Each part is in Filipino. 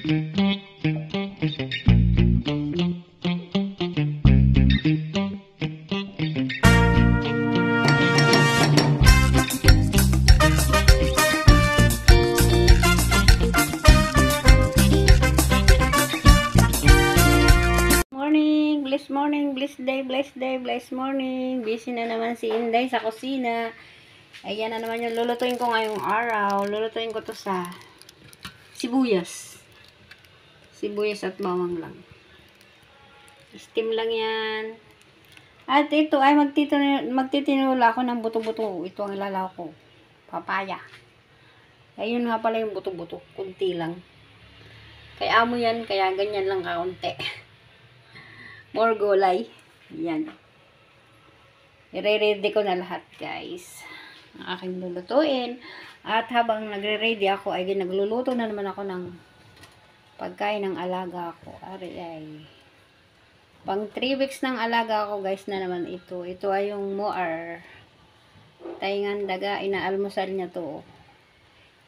Blessed day, blessed morning. Busy na naman si Inday sa kusina. Ayan na naman yung lulutuin ko ngayong araw. Lulutuin ko to sa sibuyas. Sibuyas at bawang lang. Steam lang yan. At ito ay magtitinula ako ng buto-buto. Ito ang ilalaw ko. Papaya. Ayun nga pala yung buto-buto. Kunti lang. Kaya amo yan, kaya ganyan lang kaunti. More gulay. Yan. I-ready ko na lahat, guys. Ang aking lulutuin. At habang nagre-ready ako, ay nagluluto na naman ako ng pagkain ng alaga ko. Ay. Pang 3 weeks ng alaga ko, guys, na naman ito. Ito ay yung Moar. Taingan daga. Inaalmusal niya to.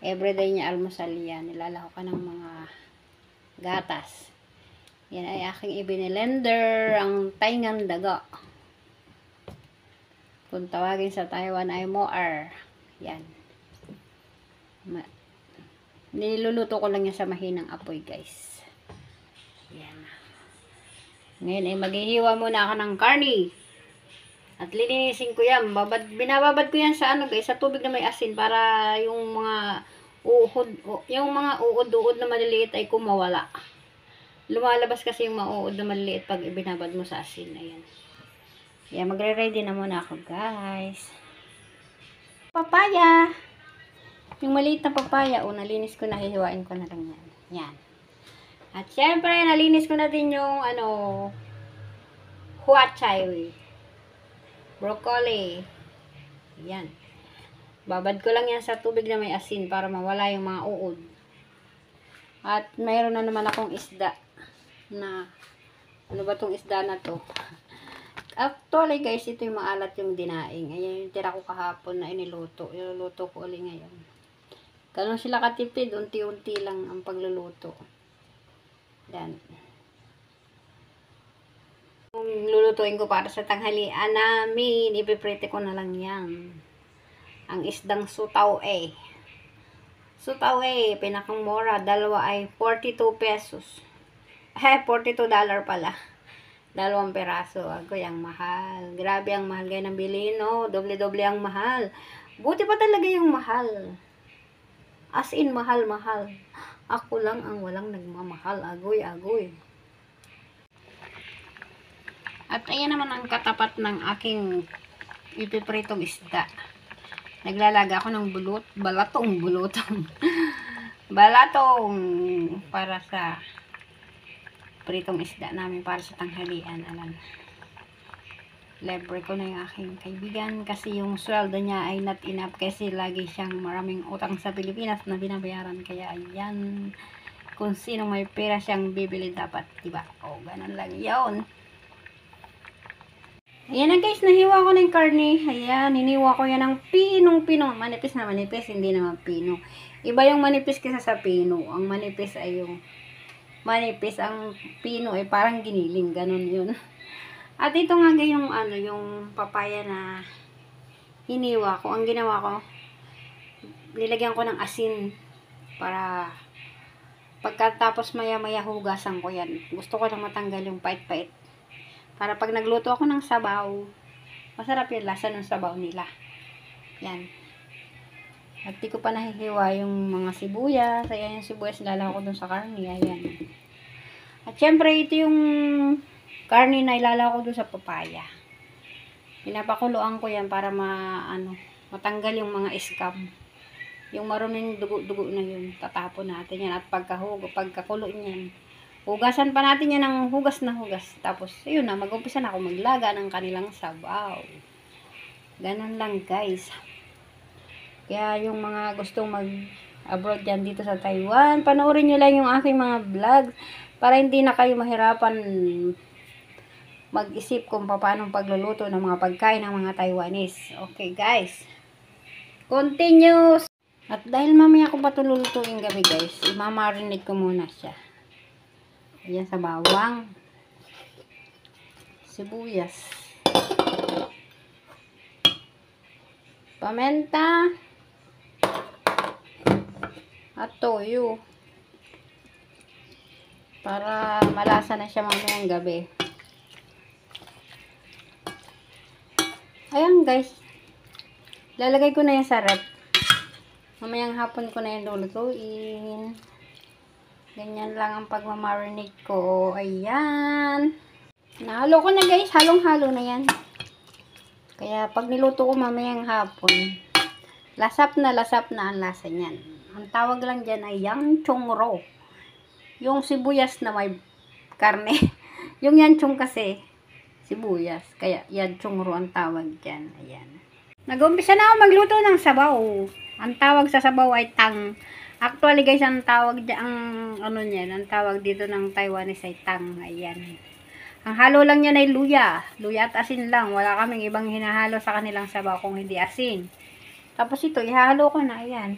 Everyday niya almusal yan. Nilalako ka ng mga gatas. Yan ay aking ibinilender, ang taingan daga. Kung tawagin sa Taiwan ay Moar. Yan. Niluluto ko lang yan sa mahinang apoy, guys. Yan. Ngayon ay maghihiwa muna ako ng karni. At lilinisin ko yan. Binababad ko yan sa guys, sa tubig na may asin para yung mga uod na maliliit ay kumawala. Lumalabas kasi yung mauod na maliliit pag ibinabad mo sa asin. Ayan. Ayan, magre-ready na muna ako, guys. Papaya. Yung maliit na papaya, nalinis ko na, hihiwain ko na lang yan. Yan. At syempre, nalinis ko na din yung, huachay. Broccoli. Yan. Babad ko lang yan sa tubig na may asin para mawala yung mga uod. At mayroon na naman akong isda na ano ba tong isda na to. Actually, guys, ito yung maalat yung dinaing. Ayan yung tira ko kahapon na iniluto. Iluluto ko ulit ngayon. Ganun sila katipid. Unti-unti lang ang pagluluto. Yan. Yung lulutuin ko para sa tanghalian namin, ipiprite ko na lang yan. Ang isdang sutaw Sutaw pinakang mura. Dalawa ay 42 pesos. $42 pala. 2 peraso. Ako yung mahal. Grabe ang mahal ngayon ng bilhin, no? Doble-doble ang mahal. Buti pa talaga yung mahal. As in, mahal-mahal. Ako lang ang walang nagmamahal. Agoy-agoy. At ayan naman ang katapat ng aking ipipritong isda. Naglalaga ako ng balatong para sa pritong isda namin para sa tanghalian. Alam. Libre ko na yung aking kaibigan kasi yung sweldo niya ay not enough kasi lagi siyang maraming utang sa Pilipinas na binabayaran. Kaya ayan, kung sino may pera siyang bibili dapat, diba? O, ganun lang yun. Ayan na, guys, nahiwa ko ng karne. Ayan, hiniwa ko yan ng pinong-pinong. Manipis na manipis, hindi naman pino. Iba yung manipis kaysa sa pino. Ang manipis ay yung manipis. Ang pino ay parang giniling. Ganun yun. At ito nga yung, yung papaya na hiniwa ko. Ang ginawa ko, nilagyan ko ng asin para pagkatapos maya-maya hugasan ko yan. Gusto ko lang matanggal yung pait-pait. Para pag nagluto ako ng sabaw, masarap yung lasa ng sabaw nila. Yan. At di ko pa nahihiwa yung mga sibuyas. Ayan yung sibuyas, ilalaw ko dun sa karne. Ayan. At syempre, ito yung karne na ilalaw ko dun sa papaya. Pinapakuluan ko yan para matanggal yung mga scab. Yung maruming dugo-dugo na yun. Tatapon natin yan. At pagkakulo niyan, hugasan pa natin yan ng hugas na hugas. Tapos, yun na, mag-umpisa na ako maglaga ng kanilang sabaw. Ganun lang, guys. Kaya yung mga gustong mag-abroad dyan dito sa Taiwan, panoorin nyo lang yung aking mga vlog para hindi na kayo mahirapan mag-isip kung paano pagluluto ng mga pagkain ng mga Taiwanese. Okay, guys. Continuous. At dahil mamaya ko pa ito lulutuin gabi, guys, imamarinate ko muna siya. Ayan, sa bawang. Sibuyas. Pamenta. At toyo. Para malasa na siya mamayang gabi. Ayan guys. Lalagay ko na yung sa rep. Mamayang hapon ko na yung lulutuin. Ganyan lang ang pagmamarinate ko. Ayan. Nahalo ko na guys. Halong-halo na yan. Kaya pag niluto ko mamayang hapon, lasap na ang lasa niyan. Ang tawag lang dyan ay yang chongro. Yung sibuyas na may karne. Yung yanchong kasi, sibuyas. Kaya yan chongro ang tawag dyan. Ayan. Nag-umpisa na ako magluto ng sabaw. Ang tawag sa sabaw ay tang. Actually guys, ang tawag dyan, ang tawag dito ng Taiwanese ay tang. Ayan. Ang halo lang niya ay luya. Luya at asin lang. Wala kaming ibang hinahalo sa kanilang sabaw kung hindi asin. Tapos ito, ihahalo ko na. Ayan.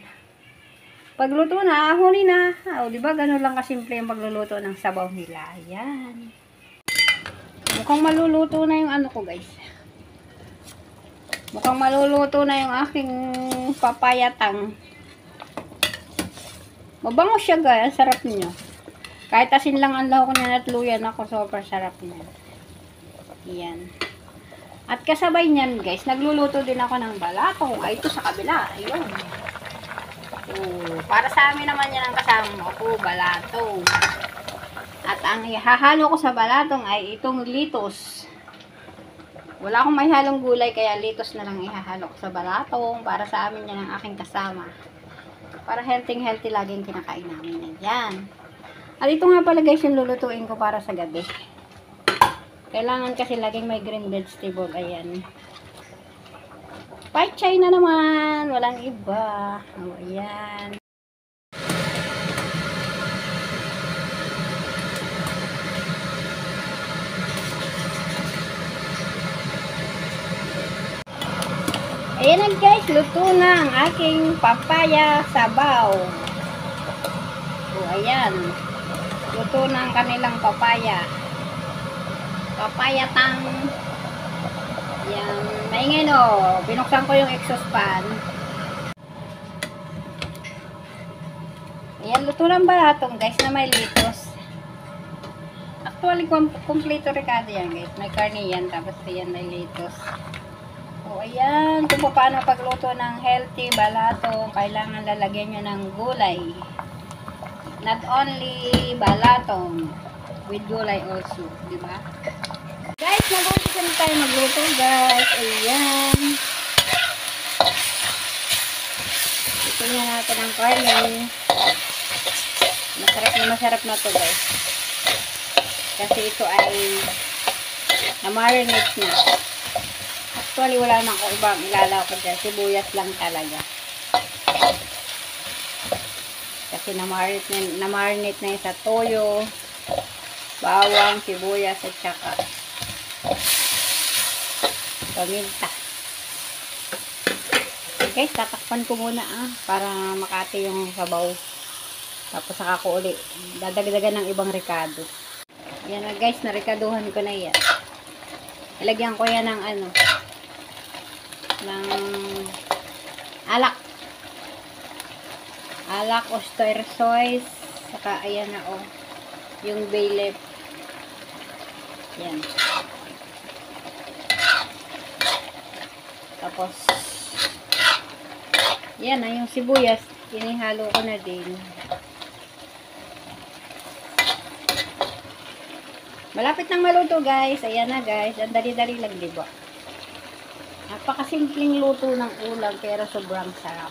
Pagluto na, huli na. O, diba? Ganun lang kasimple yung pagluluto ng sabaw nila. Ayan. Mukhang maluluto na yung ano ko, guys. Mukhang maluluto na yung aking papayatang. Mabango siya, guys. Sarap niyo. Kahit asin lang ang lahok niya at luya na ako, super sarap niya. Ayan. At kasabay niyan, guys, nagluluto din ako ng balatong. Ay, ito sa kabila. Ayun. Para sa amin naman yan ang kasama ko, balatong. At ang ihahalo ko sa balatong ay itong litos. Wala akong may halong gulay, kaya litos na lang ihahalo ko sa balatong. Para sa amin yan ang aking kasama. Para healthy laging kinakain namin yan. At ito nga pala guys yung lulutuin ko para sa gabi. Kailangan kasi laging may green vegetable. Ayan. Pechay na naman. Walang iba. O, ayan. Ayan na guys. Luto na ang aking papaya sabaw. O, ayan. Luto na ang kanilang papaya. Papaya tang. Yan. Maingay no. Binuksan ko yung exhaust fan. Ayan. Luto ng balatong guys na may litos. Actually, kompleto ricado yan guys. May karne yan. Tapos yan may litos. So, ayan. Kung paano pagluto ng healthy balatong, kailangan lalagyan nyo ng gulay. Not only balatong, with gulay also, di ba? Guys, mag-umpisa na tayo magluto, guys. Ayan. Ito na natin ang karne. Masarap na to, guys. Kasi ito ay na-marinate na. Actually, wala naman ko ibang ilalaw ko dyan. Sibuyas lang talaga. Kasi na-marinate na yun sa toyo, bawang, sibuyas, at saka paminta. Okay, tatakpan ko muna para makati yung sabaw. Tapos saka ko uli dadagdagan ng ibang ricado. Yan na guys, narikaduhan ko na yan. Ilagyan ko yan ng ng alak, oyster sauce, saka ayan na yung bay leaf. Yan. Tapos yan na yung sibuyas, inihalo ko na din. Malapit nang maluto guys. Ayan na guys, ang dali-dali lang, diba? Napakasimpleng luto ng ulam pero sobrang sarap.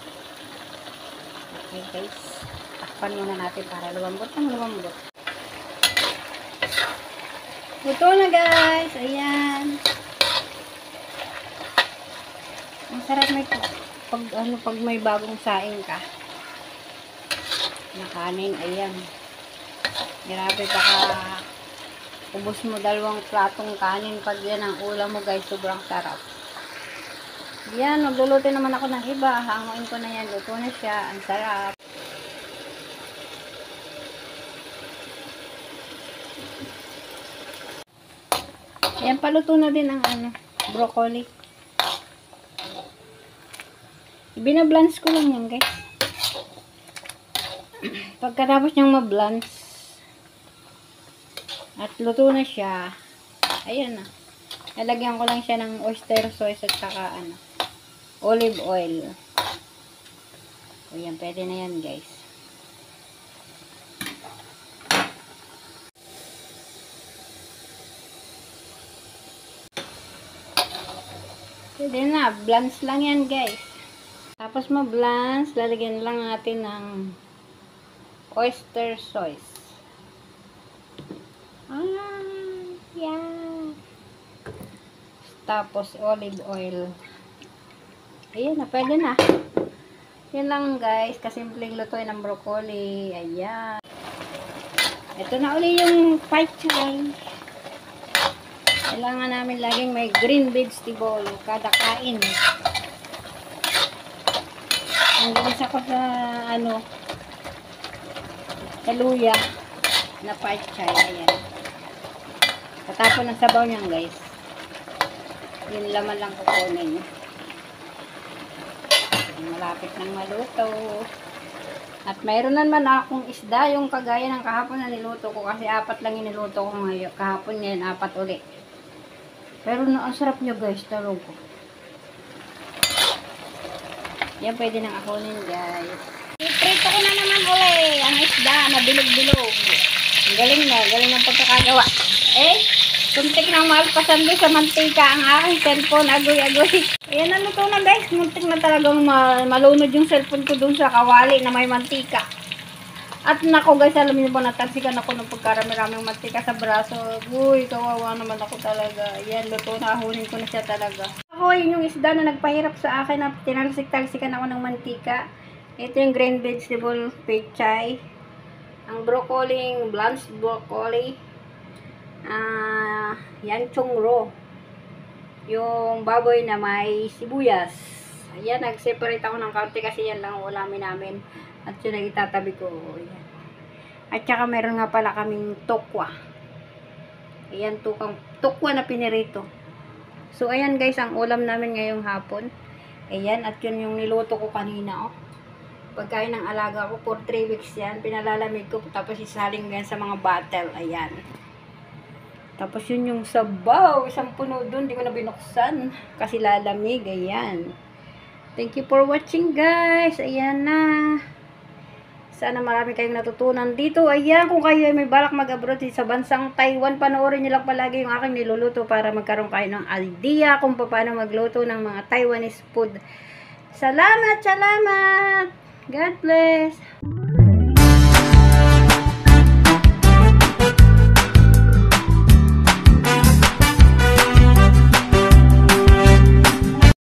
Okay guys, takpan muna natin para lumambot ng lumambot. Luto na guys, ayan. Ang sarap may pag may bagong saing ka na kanin, ayan. Grabe, baka ubos mo 2 platong kanin pag yan ang ulam mo guys, sobrang sarap. Yan, magluluto naman ako ng iba. Hanguin ko na yan. Luto na siya. Ang sarap. Ayan, paluto na din ang broccoli. Binablance ko lang yan, guys. Pagkatapos niyang mablance at luto na siya, ayan na. Nalagyan ko lang siya ng oyster sauce at saka olive oil. O yan, pwede na yan, guys. Pwede na, blance lang yan, guys. Tapos ma-blance, lalagyan lang natin ng oyster sauce. Yan. Tapos olive oil. Ayan na, pwede na. Yan lang, guys, kasimpleng lutuin ng broccoli. Ayan. Ito na uli yung pechay. Kailangan namin laging may green vegetable kada kain. Ang ginis ako sa sa luya na pechay. Ayan. Katapon ng sabaw niyan, guys. Yung laman lang kukunin. Malapit nang maluto. At mayroon naman akong isda, yung kagaya ng kahapon na niluto ko. Kasi 4 lang yung niluto ko ngayon. Kahapon ngayon, 4 ulit. Pero ang sarap niya, guys. Talong ko. Yan, pwede nang akunin, guys. Iprito ko na naman uli ang isda na bilog-bilog. Galing na. Galing ng pagkakagawa. Kuntik nang malpasan doon sa mantika ang aking cellphone. Agoy-agoy. Ayan, naluto na, guys. Muntik na talagang malunod yung cellphone ko doon sa kawali na may mantika. At nako, guys, alam niyo ba, natansikan ako ng pagkarami-raming mantika sa braso. Uy, kawawa naman ako talaga. Ayan, luto na. Ahunin ko na siya talaga. Ako, yun yung isda na nagpahirap sa akin na tinalsik-talsikan ako ng mantika. Ito yung green vegetable pechay. Ang broccoli, blanched broccoli. Yan chongro. Yung baboy na may sibuyas. Ayan, nag-separate ako ng kaunti kasi yan lang ang ulamin namin. At yun ang itatabi ko. Ayan. At saka meron nga pala kaming tokwa. Ayan, tokwa na pinirito. So, ayan, guys, ang ulam namin ngayong hapon. Ayan, at yun yung niluto ko kanina, Pagkain ng alaga ko for 3 weeks yan. Pinalalamig ko, tapos isaling yan sa mga bottle. Ayan. Tapos yun yung sabaw. Isang puno dun. Di ko na binuksan. Kasi lalamig. Ayan. Thank you for watching, guys. Ayan na. Sana marami kayong natutunan dito. Ayan. Kung kayo ay may balak mag-abroad sa bansang Taiwan, panoorin nyo lang palagi yung aking niluluto para magkaroon kayo ng idea kung paano magluto ng mga Taiwanese food. Salamat! Salamat! God bless!